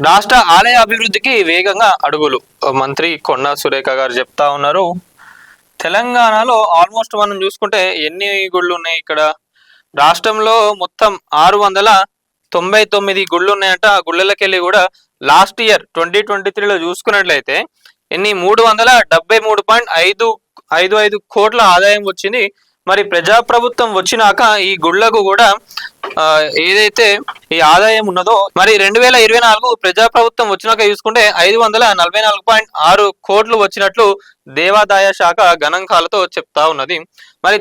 రాష్ట్ర ఆలయ అభివృద్ధికి వేగంగా అడుగులు మంత్రి కొండా సురేఖ గారు చెప్తా ఉన్నారు. తెలంగాణలో ఆల్మోస్ట్ మనం చూసుకుంటే ఎన్ని గుళ్ళు ఉన్నాయి ఇక్కడ రాష్ట్రంలో మొత్తం 699 గుళ్ళు ఉన్నాయంట. ఆ గుళ్ళకి వెళ్ళి కూడా లాస్ట్ ఇయర్ 2023లో చూసుకున్నట్లయితే ఎన్ని 373.55 కోట్ల ఆదాయం వచ్చింది. మరి ప్రజాప్రభుత్వం వచ్చినాక ఈ గుళ్లకు కూడా ఏదైతే ఈ ఆదాయం ఉన్నదో మరి 2024 ప్రజాప్రభుత్వం వచ్చినాక చూసుకుంటే 544.6 కోట్లు వచ్చినట్లు దేవాదాయ శాఖ గణాంకాలతో చెప్తా ఉన్నది. మరి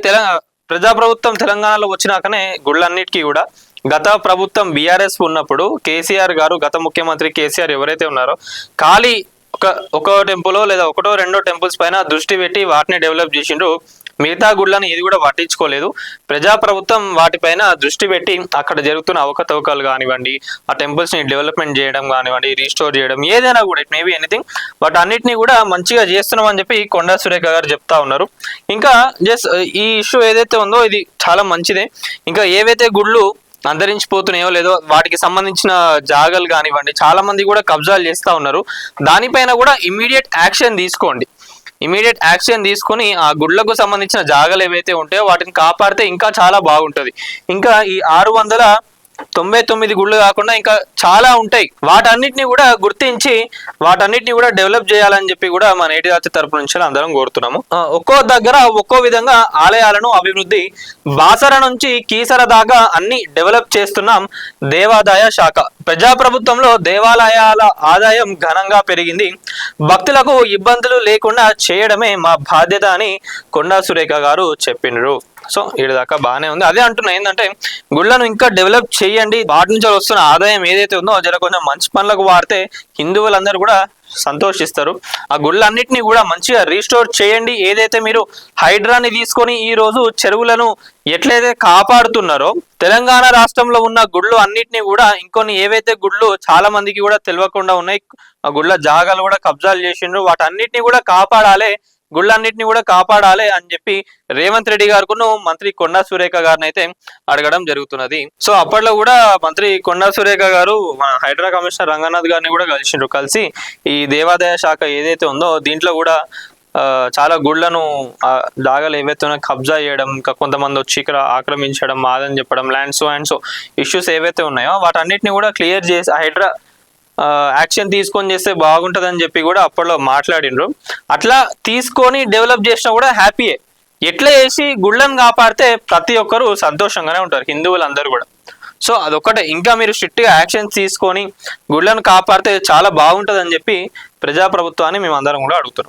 ప్రజాప్రభుత్వం తెలంగాణలో వచ్చినాకనే గుళ్ళన్నిటికీ కూడా గత ప్రభుత్వం బీఆర్ఎస్ ఉన్నప్పుడు కేసీఆర్ గారు, గత ముఖ్యమంత్రి కేసీఆర్ ఎవరైతే ఉన్నారో ఖాళీ ఒక టెంపుల్ లేదా ఒకటో రెండో టెంపుల్స్ పైన దృష్టి పెట్టి వాటిని డెవలప్ చేసిండ్రు. మిగతా గుళ్ళని ఇది కూడా పట్టించుకోలేదు. ప్రజాప్రభుత్వం వాటిపైన దృష్టి పెట్టి అక్కడ జరుగుతున్న అవకతవకలు కానివ్వండి, ఆ టెంపుల్స్ ని డెవలప్మెంట్ చేయడం కానివ్వండి, రీస్టోర్ చేయడం, ఏదైనా కూడా ఇట్ మేబీ ఎనీథింగ్, బట్ అన్నిటినీ కూడా మంచిగా చేస్తున్నాం అని చెప్పి కొండా సురేఖ గారు చెప్తా ఉన్నారు. ఇంకా జస్ట్ ఈ ఇష్యూ ఏదైతే ఉందో ఇది చాలా మంచిదే. ఇంకా ఏవైతే గుళ్ళు అంతరించిపోతున్నాయో లేదో వాటికి సంబంధించిన జాగాలు కానివ్వండి చాలా మంది కూడా కబ్జాలు చేస్తూ ఉన్నారు. దానిపైన కూడా ఇమీడియట్ యాక్షన్ తీసుకోండి. ఇమీడియట్ యాక్షన్ తీసుకొని ఆ గుళ్ళకు సంబంధించిన జాగాలు ఏవైతే ఉంటాయో వాటిని కాపాడితే ఇంకా చాలా బాగుంటుంది. ఇంకా ఈ 699 గుళ్ళు కాకుండా ఇంకా చాలా ఉంటాయి. వాటన్నిటిని కూడా గుర్తించి వాటన్నిటిని కూడా డెవలప్ చేయాలని చెప్పి కూడా మన నేటి జాతి తరపు నుంచి అందరం కోరుతున్నాము. ఒక్కో దగ్గర ఒక్కో విధంగా ఆలయాలను అభివృద్ధి, బాసర నుంచి కీసర దాకా అన్ని డెవలప్ చేస్తున్నాం దేవాదాయ శాఖ. ప్రజాప్రభుత్వంలో దేవాలయాల ఆదాయం ఘనంగా పెరిగింది. భక్తులకు ఇబ్బందులు లేకుండా చేయడమే మా బాధ్యత అని కొండా సురేఖ గారు చెప్పినారు. సో ఈడ దాకా బాగానే ఉంది. అదే అంటున్నా ఏంటంటే గుళ్ళను ఇంకా డెవలప్ చేయండి. వాటి నుంచి వస్తున్న ఆదాయం ఏదైతే ఉందో జర కొంచెం మంచి పనులకు వాడితే హిందువులందరూ కూడా సంతోషిస్తారు. ఆ గుళ్ళన్నిటినీ కూడా మంచిగా రీస్టోర్ చేయండి. ఏదైతే మీరు హైడ్రాని తీసుకొని ఈ రోజు చెరువులను ఎట్లయితే కాపాడుతున్నారో తెలంగాణ రాష్ట్రంలో ఉన్న గుళ్ళు అన్నిటినీ కూడా ఇంకొన్ని ఏవైతే గుళ్ళు చాలా మందికి కూడా తెలియకుండా ఉన్నాయి, ఆ గుళ్ళ జాగాలు కూడా కబ్జాలు చేసిండ్రు, వాటన్నిటిని కూడా కాపాడాలి, గుళ్ళన్నిటిని కూడా కాపాడాలి అని చెప్పి రేవంత్ రెడ్డి గారును మంత్రి కొండా సురేఖ గారిని అయితే అడగడం జరుగుతున్నది. సో అప్పట్లో కూడా మంత్రి కొండా సురేఖ గారు హైడ్రా కమిషనర్ రంగనాథ్ గారిని కూడా కలిసిండ్రు. కలిసి ఈ దేవాదాయ శాఖ ఏదైతే ఉందో దీంట్లో కూడా చాలా గుళ్ళను జాగాలు ఏవైతే కబ్జా చేయడం, ఇంకా కొంతమంది వచ్చి ఇక్కడ ఆక్రమించడం, మాదని చెప్పడం, ల్యాండ్స్ అండ్ సో ఇష్యూస్ ఏవైతే ఉన్నాయో వాటన్నిటిని కూడా క్లియర్ చేసి హైడ్రా యాక్షన్ తీసుకొని చేస్తే బాగుంటుందని చెప్పి కూడా అప్పట్లో మాట్లాడినరు. అట్లా తీసుకొని డెవలప్ చేసినా కూడా హ్యాపీయే. ఎట్లా చేసి గుళ్ళను కాపాడితే ప్రతి ఒక్కరు సంతోషంగానే ఉంటారు, హిందువులందరూ కూడా. సో అదొక్కటే. ఇంకా మీరు స్ట్రిక్ట్గా యాక్షన్స్ తీసుకొని గుళ్ళను కాపాడితే చాలా బాగుంటుందని చెప్పి ప్రజాప్రభుత్వాన్ని మేము అందరం కూడా అడుగుతున్నాం.